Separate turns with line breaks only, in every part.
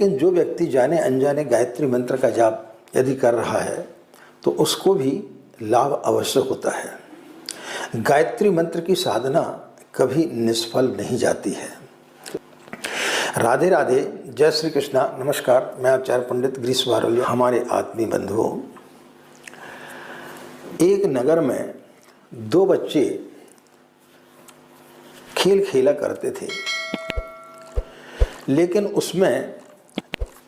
लेकिन जो व्यक्ति जाने अनजाने गायत्री मंत्र का जाप यदि कर रहा है तो उसको भी लाभ अवश्य होता है। गायत्री मंत्र की साधना कभी निष्फल नहीं जाती है। राधे राधे, जय श्री कृष्णा। नमस्कार, मैं आचार्य पंडित गिरीश बारोलिया। हमारे आत्मीय बंधुओं, एक नगर में दो बच्चे खेल खेला करते थे, लेकिन उसमें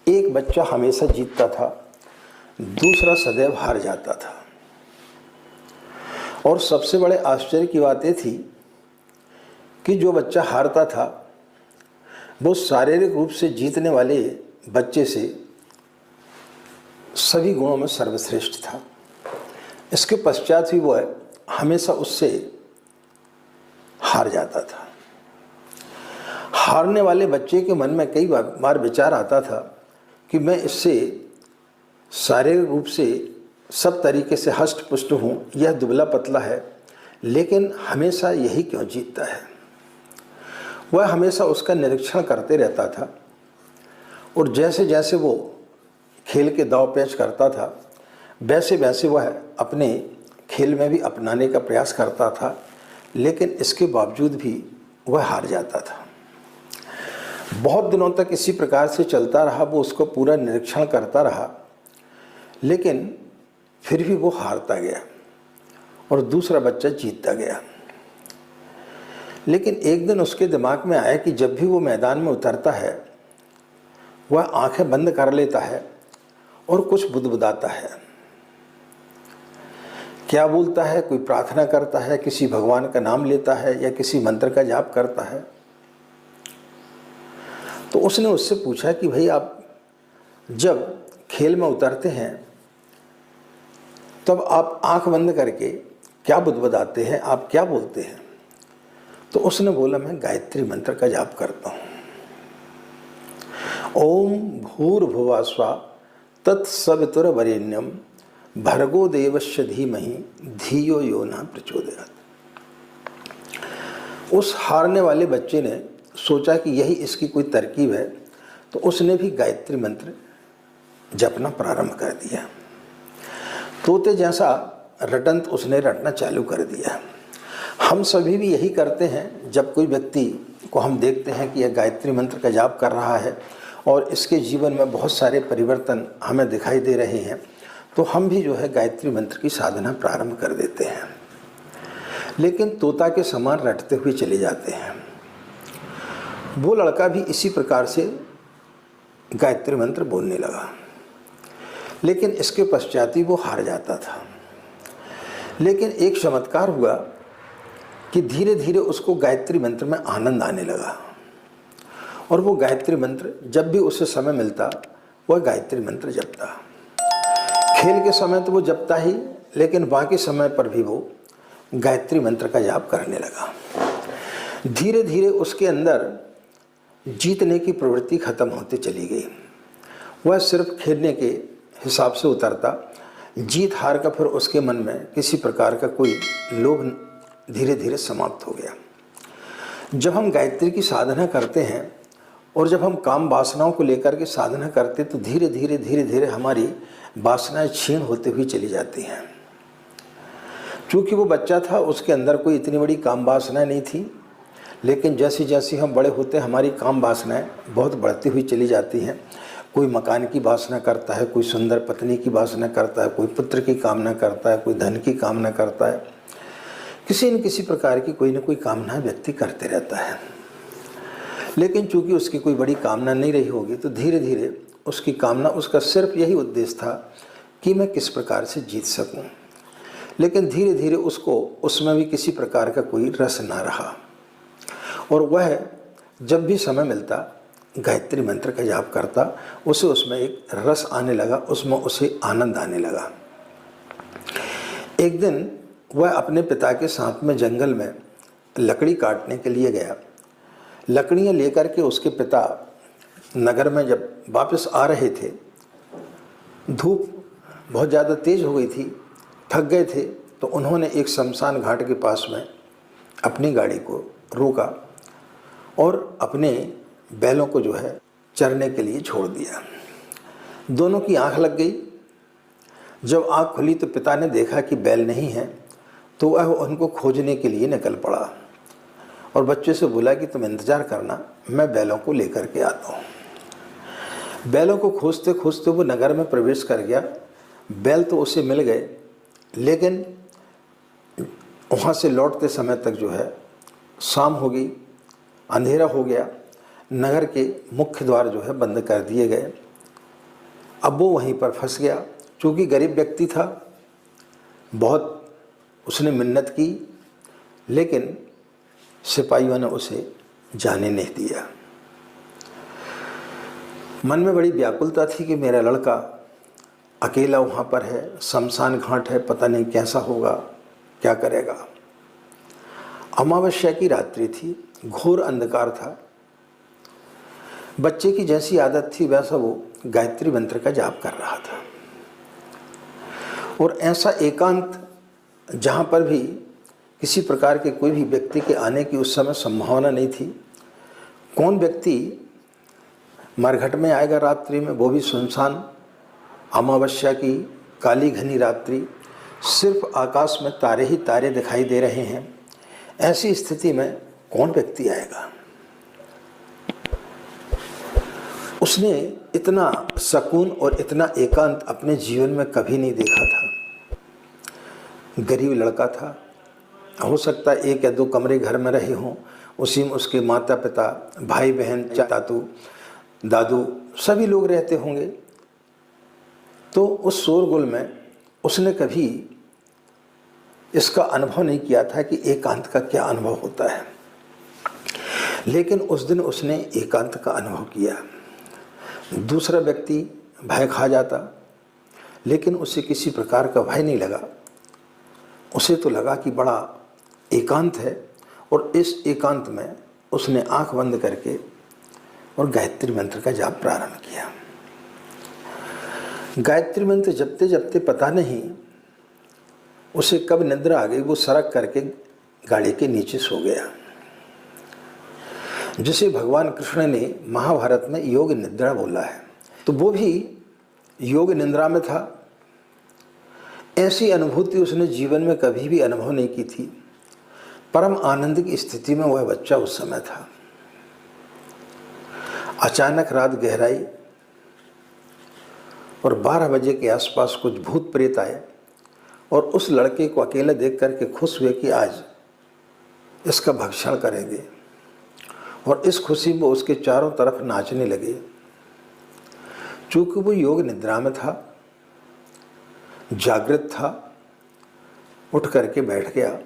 एक बच्चा हमेशा जीतता था, दूसरा सदैव हार जाता था। और सबसे बड़े आश्चर्य की बात ये थी कि जो बच्चा हारता था वो शारीरिक रूप से जीतने वाले बच्चे से सभी गुणों में सर्वश्रेष्ठ था। इसके पश्चात भी वह हमेशा उससे हार जाता था। हारने वाले बच्चे के मन में कई बार विचार आता था कि मैं इससे शारीरिक रूप से सब तरीके से हष्ट पुष्ट हूँ, यह दुबला पतला है, लेकिन हमेशा यही क्यों जीतता है। वह हमेशा उसका निरीक्षण करते रहता था और जैसे जैसे वो खेल के दाव पेच करता था वैसे वैसे वह अपने खेल में भी अपनाने का प्रयास करता था, लेकिन इसके बावजूद भी वह हार जाता था। बहुत दिनों तक इसी प्रकार से चलता रहा। वो उसको पूरा निरीक्षण करता रहा, लेकिन फिर भी वो हारता गया और दूसरा बच्चा जीतता गया। लेकिन एक दिन उसके दिमाग में आया कि जब भी वो मैदान में उतरता है वह आंखें बंद कर लेता है और कुछ बुदबुदाता है। क्या बोलता है? कोई प्रार्थना करता है, किसी भगवान का नाम लेता है या किसी मंत्र का जाप करता है। तो उसने उससे पूछा कि भाई, आप जब खेल में उतरते हैं तब आप आंख बंद करके क्या बुदबुदाते हैं, आप क्या बोलते हैं? तो उसने बोला, मैं गायत्री मंत्र का जाप करता हूँ। ओम भूर्भुवः स्वः तत्सवितुर्वरेण्यं भर्गो देवस्य धीमहि धियो यो न प्रचोदयात्। उस हारने वाले बच्चे ने सोचा कि यही इसकी कोई तरकीब है, तो उसने भी गायत्री मंत्र जपना प्रारंभ कर दिया। तोते जैसा रटंत उसने रटना चालू कर दिया। हम सभी भी यही करते हैं। जब कोई व्यक्ति को हम देखते हैं कि यह गायत्री मंत्र का जाप कर रहा है और इसके जीवन में बहुत सारे परिवर्तन हमें दिखाई दे रहे हैं, तो हम भी जो है गायत्री मंत्र की साधना प्रारंभ कर देते हैं, लेकिन तोता के समान रटते हुए चले जाते हैं। वो लड़का भी इसी प्रकार से गायत्री मंत्र बोलने लगा, लेकिन इसके पश्चात ही वो हार जाता था। लेकिन एक चमत्कार हुआ कि धीरे धीरे उसको गायत्री मंत्र में आनंद आने लगा और वो गायत्री मंत्र जब भी उसे समय मिलता वह गायत्री मंत्र जपता। खेल के समय तो वो जपता ही, लेकिन बाकी समय पर भी वो गायत्री मंत्र का जाप करने लगा। धीरे धीरे उसके अंदर जीतने की प्रवृत्ति खत्म होती चली गई। वह सिर्फ खेलने के हिसाब से उतरता। जीत हार का फिर उसके मन में किसी प्रकार का कोई लोभ धीरे धीरे समाप्त हो गया। जब हम गायत्री की साधना करते हैं और जब हम काम वासनाओं को लेकर के साधना करते, तो धीरे धीरे हमारी वासनाएं क्षीण होते हुए चली जाती हैं। चूँकि वो बच्चा था, उसके अंदर कोई इतनी बड़ी काम वासना नहीं थी, लेकिन जैसे जैसे हम बड़े होते हैं हमारी काम वासनाएं बहुत बढ़ती हुई चली जाती हैं। कोई मकान की वासना करता है, कोई सुंदर पत्नी की वासना करता है, कोई पुत्र की कामना करता है, कोई धन की कामना करता है। किसी न किसी प्रकार की कोई न कोई कामना व्यक्ति करते रहता है। लेकिन चूंकि उसकी कोई बड़ी कामना नहीं रही होगी, तो धीरे धीरे उसकी कामना, उसका सिर्फ यही उद्देश्य था कि मैं किस प्रकार से जीत सकूं। लेकिन धीरे धीरे उसको उसमें भी किसी प्रकार का कोई रस ना रहा और वह जब भी समय मिलता गायत्री मंत्र का जाप करता, उसे उसमें एक रस आने लगा, उसमें उसे आनंद आने लगा। एक दिन वह अपने पिता के साथ में जंगल में लकड़ी काटने के लिए गया। लकड़ियाँ लेकर के उसके पिता नगर में जब वापस आ रहे थे, धूप बहुत ज़्यादा तेज़ हो गई थी, थक गए थे, तो उन्होंने एक शमशान घाट के पास में अपनी गाड़ी को रोका और अपने बैलों को जो है चरने के लिए छोड़ दिया। दोनों की आंख लग गई। जब आंख खुली तो पिता ने देखा कि बैल नहीं है, तो वह उनको खोजने के लिए निकल पड़ा और बच्चे से बोला कि तुम इंतज़ार करना, मैं बैलों को लेकर के आता हूँ। बैलों को खोजते खोजते वो नगर में प्रवेश कर गया। बैल तो उसे मिल गए, लेकिन वहाँ से लौटते समय तक जो है शाम हो गई, अंधेरा हो गया। नगर के मुख्य द्वार जो है बंद कर दिए गए। अब वो वहीं पर फंस गया। चूँकि गरीब व्यक्ति था, बहुत उसने मिन्नत की, लेकिन सिपाहियों ने उसे जाने नहीं दिया। मन में बड़ी व्याकुलता थी कि मेरा लड़का अकेला वहाँ पर है, शमशान घाट है, पता नहीं कैसा होगा, क्या करेगा। अमावस्या की रात्रि थी, घोर अंधकार था। बच्चे की जैसी आदत थी वैसा वो गायत्री मंत्र का जाप कर रहा था। और ऐसा एकांत जहाँ पर भी किसी प्रकार के कोई भी व्यक्ति के आने की उस समय संभावना नहीं थी। कौन व्यक्ति मरघट में आएगा रात्रि में, वो भी सुनसान, अमावस्या की काली घनी रात्रि, सिर्फ आकाश में तारे ही तारे दिखाई दे रहे हैं। ऐसी स्थिति में कौन व्यक्ति आएगा। उसने इतना सुकून और इतना एकांत अपने जीवन में कभी नहीं देखा था। गरीब लड़का था, हो सकता है 1 या 2 कमरे घर में रहे हों, उसी में उसके माता पिता, भाई बहन, चाचू, दादू सभी लोग रहते होंगे। तो उस शोरगुल में उसने कभी इसका अनुभव नहीं किया था कि एकांत का क्या अनुभव होता है। लेकिन उस दिन उसने एकांत का अनुभव किया। दूसरा व्यक्ति भय खा जाता, लेकिन उसे किसी प्रकार का भय नहीं लगा। उसे तो लगा कि बड़ा एकांत है, और इस एकांत में उसने आंख बंद करके और गायत्री मंत्र का जाप प्रारंभ किया। गायत्री मंत्र जपते जपते पता नहीं उसे कब निद्रा आ गई। वो सरक करके गाड़ी के नीचे सो गया, जिसे भगवान कृष्ण ने महाभारत में योग निद्रा बोला है। तो वो भी योग निद्रा में था। ऐसी अनुभूति उसने जीवन में कभी भी अनुभव नहीं की थी। परम आनंद की स्थिति में वह बच्चा उस समय था। अचानक रात गहराई और 12 बजे के आसपास कुछ भूत प्रेत आए और उस लड़के को अकेला देख करके खुश हुए कि आज इसका भक्षण करेंगे, और इस खुशी में उसके चारों तरफ नाचने लगे। चूँकि वो योग निद्रा में था, जागृत था, उठ करके बैठ गया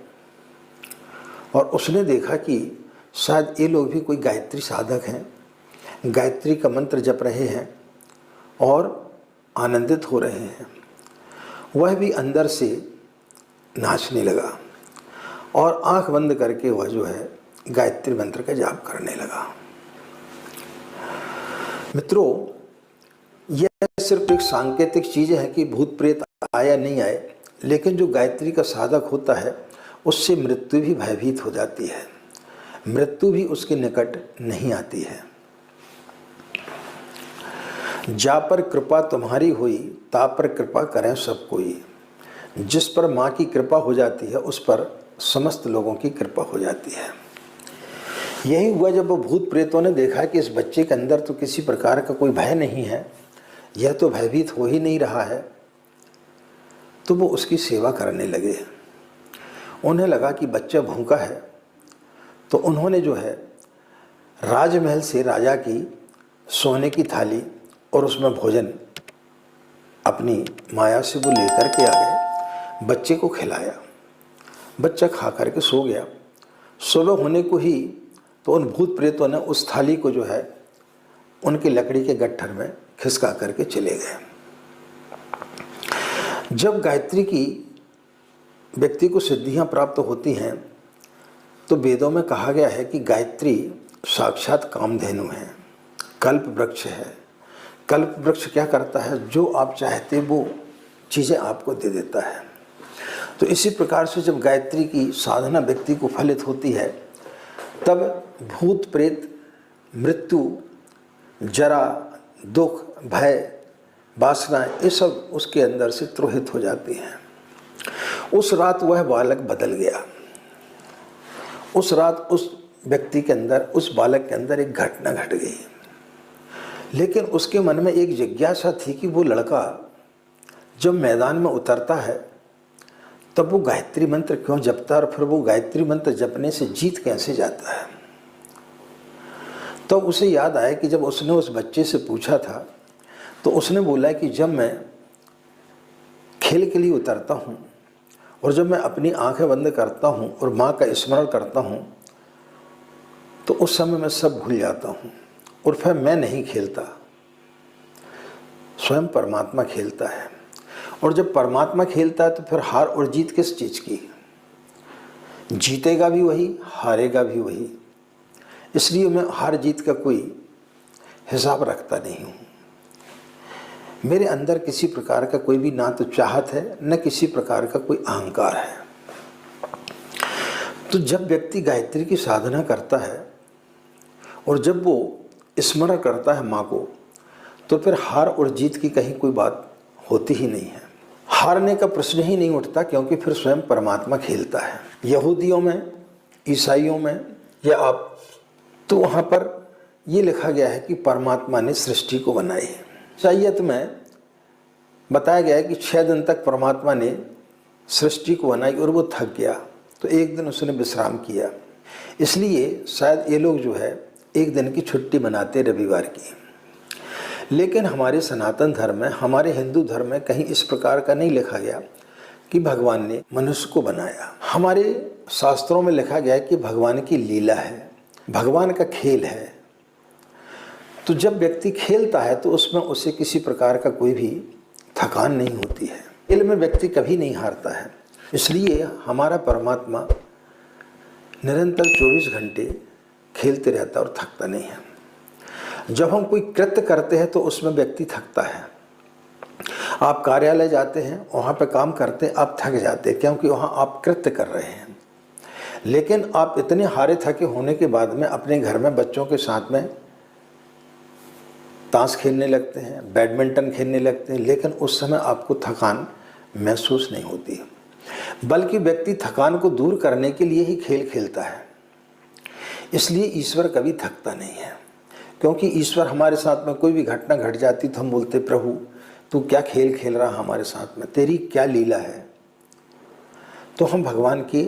और उसने देखा कि शायद ये लोग भी कोई गायत्री साधक हैं, गायत्री का मंत्र जप रहे हैं और आनंदित हो रहे हैं। वह भी अंदर से नाचने लगा और आंख बंद करके वह जो है गायत्री मंत्र का जाप करने लगा। मित्रों, यह सिर्फ एक सांकेतिक चीज़ है कि भूत प्रेत आया नहीं आए, लेकिन जो गायत्री का साधक होता है उससे मृत्यु भी भयभीत हो जाती है, मृत्यु भी उसके निकट नहीं आती है। जा पर कृपा तुम्हारी हुई, ता पर कृपा करें सब कोई। जिस पर माँ की कृपा हो जाती है उस पर समस्त लोगों की कृपा हो जाती है। यही हुआ जब वो भूत प्रेतों ने देखा कि इस बच्चे के अंदर तो किसी प्रकार का कोई भय नहीं है, यह तो भयभीत हो ही नहीं रहा है, तो वो उसकी सेवा करने लगे। उन्हें लगा कि बच्चा भूखा है, तो उन्होंने जो है राजमहल से राजा की सोने की थाली और उसमें भोजन अपनी माया से वो लेकर के आ गए, बच्चे को खिलाया। बच्चा खा करके सो गया। सुबह होने को ही तो उन भूत प्रेतों ने उस थाली को जो है उनके लकड़ी के गट्ठर में खिसका करके चले गए। जब गायत्री की व्यक्ति को सिद्धियां प्राप्त होती हैं तो वेदों में कहा गया है कि गायत्री साक्षात कामधेनु है, कल्प वृक्ष है। कल्प वृक्ष क्या करता है, जो आप चाहते वो चीज़ें आपको दे देता है। तो इसी प्रकार से जब गायत्री की साधना व्यक्ति को फलित होती है, तब भूत प्रेत, मृत्यु जरा, दुख, भय, वासना, ये सब उसके अंदर से त्रोहित हो जाती हैं। उस रात वह बालक बदल गया। उस रात उस व्यक्ति के अंदर, उस बालक के अंदर एक घटना घट गई। लेकिन उसके मन में एक जिज्ञासा थी कि वो लड़का जब मैदान में उतरता है तब वो गायत्री मंत्र क्यों जपता है और फिर वो गायत्री मंत्र जपने से जीत कैसे जाता है। तो उसे याद आया कि जब उसने उस बच्चे से पूछा था तो उसने बोला कि जब मैं खेल के लिए उतरता हूँ और जब मैं अपनी आंखें बंद करता हूँ और माँ का स्मरण करता हूँ तो उस समय मैं सब भूल जाता हूँ और फिर मैं नहीं खेलता, स्वयं परमात्मा खेलता है। और जब परमात्मा खेलता है तो फिर हार और जीत किस चीज़ की? जीतेगा भी वही, हारेगा भी वही। इसलिए मैं हार जीत का कोई हिसाब रखता नहीं हूँ। मेरे अंदर किसी प्रकार का कोई भी ना तो चाहत है न किसी प्रकार का कोई अहंकार है। तो जब व्यक्ति गायत्री की साधना करता है और जब वो स्मरण करता है माँ को, तो फिर हार और जीत की कहीं कोई बात होती ही नहीं है। हारने का प्रश्न ही नहीं उठता, क्योंकि फिर स्वयं परमात्मा खेलता है। यहूदियों में, ईसाइयों में या आप तो वहाँ पर ये लिखा गया है कि परमात्मा ने सृष्टि को बनाई है। ईसाइयत में बताया गया है कि 6 दिन तक परमात्मा ने सृष्टि को बनाई और वो थक गया तो एक दिन उसने विश्राम किया। इसलिए शायद ये लोग जो है एक दिन की छुट्टी मनाते रविवार की। लेकिन हमारे सनातन धर्म में, हमारे हिंदू धर्म में कहीं इस प्रकार का नहीं लिखा गया कि भगवान ने मनुष्य को बनाया। हमारे शास्त्रों में लिखा गया है कि भगवान की लीला है, भगवान का खेल है। तो जब व्यक्ति खेलता है तो उसमें उसे किसी प्रकार का कोई भी थकान नहीं होती है। खेल में व्यक्ति कभी नहीं हारता है। इसलिए हमारा परमात्मा निरंतर 24 घंटे खेलते रहता और थकता नहीं है। जब हम कोई कृत्य करते हैं तो उसमें व्यक्ति थकता है। आप कार्यालय जाते हैं, वहाँ पे काम करते हैं, आप थक जाते हैं क्योंकि वहाँ आप कृत्य कर रहे हैं। लेकिन आप इतने हारे थके होने के बाद में अपने घर में बच्चों के साथ में ताश खेलने लगते हैं, बैडमिंटन खेलने लगते हैं, लेकिन उस समय आपको थकान महसूस नहीं होती, बल्कि व्यक्ति थकान को दूर करने के लिए ही खेल खेलता है। इसलिए ईश्वर कभी थकता नहीं है, क्योंकि ईश्वर हमारे साथ में कोई भी घटना घट जाती तो हम बोलते प्रभु तू क्या खेल खेल रहा हमारे साथ में, तेरी क्या लीला है। तो हम भगवान की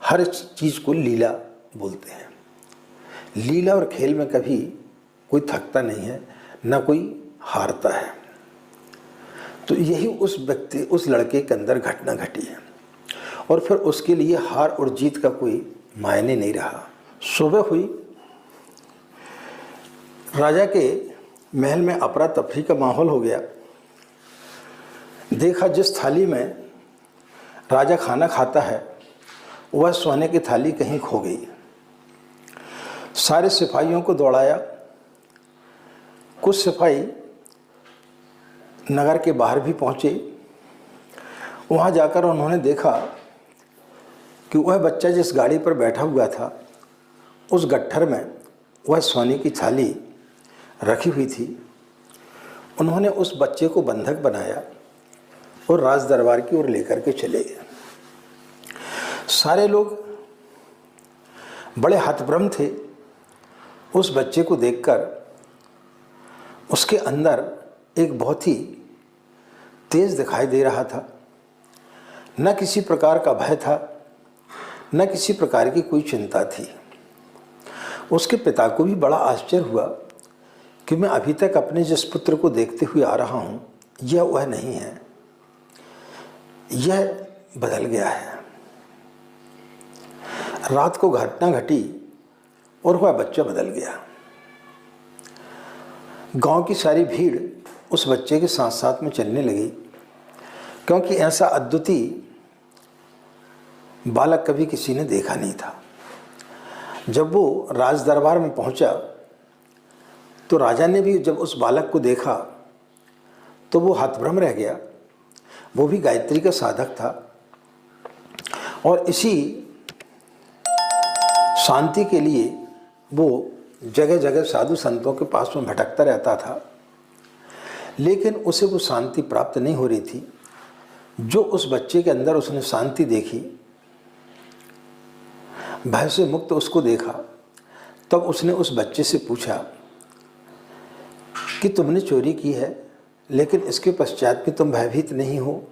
हर चीज़ को लीला बोलते हैं। लीला और खेल में कभी कोई थकता नहीं है, ना कोई हारता है। तो यही उस व्यक्ति, उस लड़के के अंदर घटना घटी है और फिर उसके लिए हार और जीत का कोई मायने नहीं रहा। सुबह हुई, राजा के महल में अफरा तफरी का माहौल हो गया। देखा जिस थाली में राजा खाना खाता है वह सोने की थाली कहीं खो गई। सारे सिपाहियों को दौड़ाया। कुछ सिपाही नगर के बाहर भी पहुँचे। वहाँ जाकर उन्होंने देखा कि वह बच्चा जिस गाड़ी पर बैठा हुआ था उस गट्ठर में वह सोने की थाली रखी हुई थी। उन्होंने उस बच्चे को बंधक बनाया और राज दरबार की ओर लेकर के चले गए। सारे लोग बड़े हतभम्ब थे उस बच्चे को देखकर। उसके अंदर एक बहुत ही तेज दिखाई दे रहा था। न किसी प्रकार का भय था, न किसी प्रकार की कोई चिंता थी। उसके पिता को भी बड़ा आश्चर्य हुआ कि मैं अभी तक अपने जिस पुत्र को देखते हुए आ रहा हूँ यह वह नहीं है, यह बदल गया है। रात को घटना घटी और वह बच्चा बदल गया। गांव की सारी भीड़ उस बच्चे के साथ साथ में चलने लगी, क्योंकि ऐसा अद्वितीय बालक कभी किसी ने देखा नहीं था। जब वो राज दरबार में पहुंचा तो राजा ने भी जब उस बालक को देखा तो वो हतभम्ब रह गया। वो भी गायत्री का साधक था और इसी शांति के लिए वो जगह जगह साधु संतों के पास में भटकता रहता था, लेकिन उसे वो शांति प्राप्त नहीं हो रही थी। जो उस बच्चे के अंदर उसने शांति देखी, भय से मुक्त उसको देखा, तब उसने उस बच्चे से पूछा कि तुमने चोरी की है, लेकिन इसके पश्चात भी तुम भयभीत नहीं हो,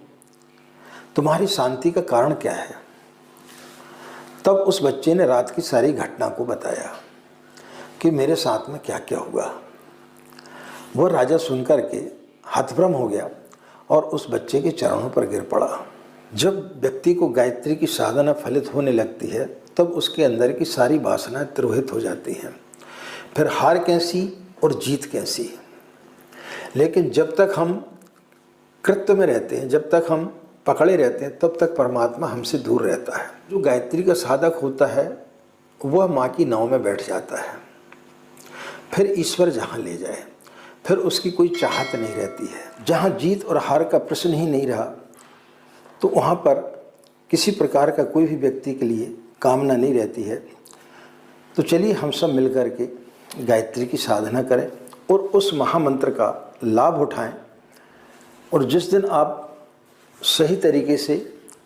तुम्हारी शांति का कारण क्या है? तब उस बच्चे ने रात की सारी घटना को बताया कि मेरे साथ में क्या क्या हुआ। वह राजा सुनकर के हतभ्रम हो गया और उस बच्चे के चरणों पर गिर पड़ा। जब व्यक्ति को गायत्री की साधना फलित होने लगती है, तब उसके अंदर की सारी वासनाएं तिरोहित हो जाती हैं। फिर हार कैसी और जीत कैसी। लेकिन जब तक हम कृत्य में रहते हैं, जब तक हम पकड़े रहते हैं, तब तक परमात्मा हमसे दूर रहता है। जो गायत्री का साधक होता है वह माँ की नाव में बैठ जाता है, फिर ईश्वर जहाँ ले जाए, फिर उसकी कोई चाहत नहीं रहती है। जहाँ जीत और हार का प्रश्न ही नहीं रहा, तो वहाँ पर किसी प्रकार का कोई भी व्यक्ति के लिए कामना नहीं रहती है। तो चलिए हम सब मिलकर के गायत्री की साधना करें और उस महामंत्र का लाभ उठाएं। और जिस दिन आप सही तरीके से,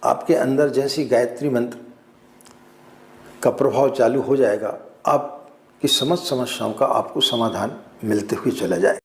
आपके अंदर जैसी गायत्री मंत्र का प्रभाव चालू हो जाएगा, आपकी समस्त समस्याओं का आपको समाधान मिलते हुए चला जाए।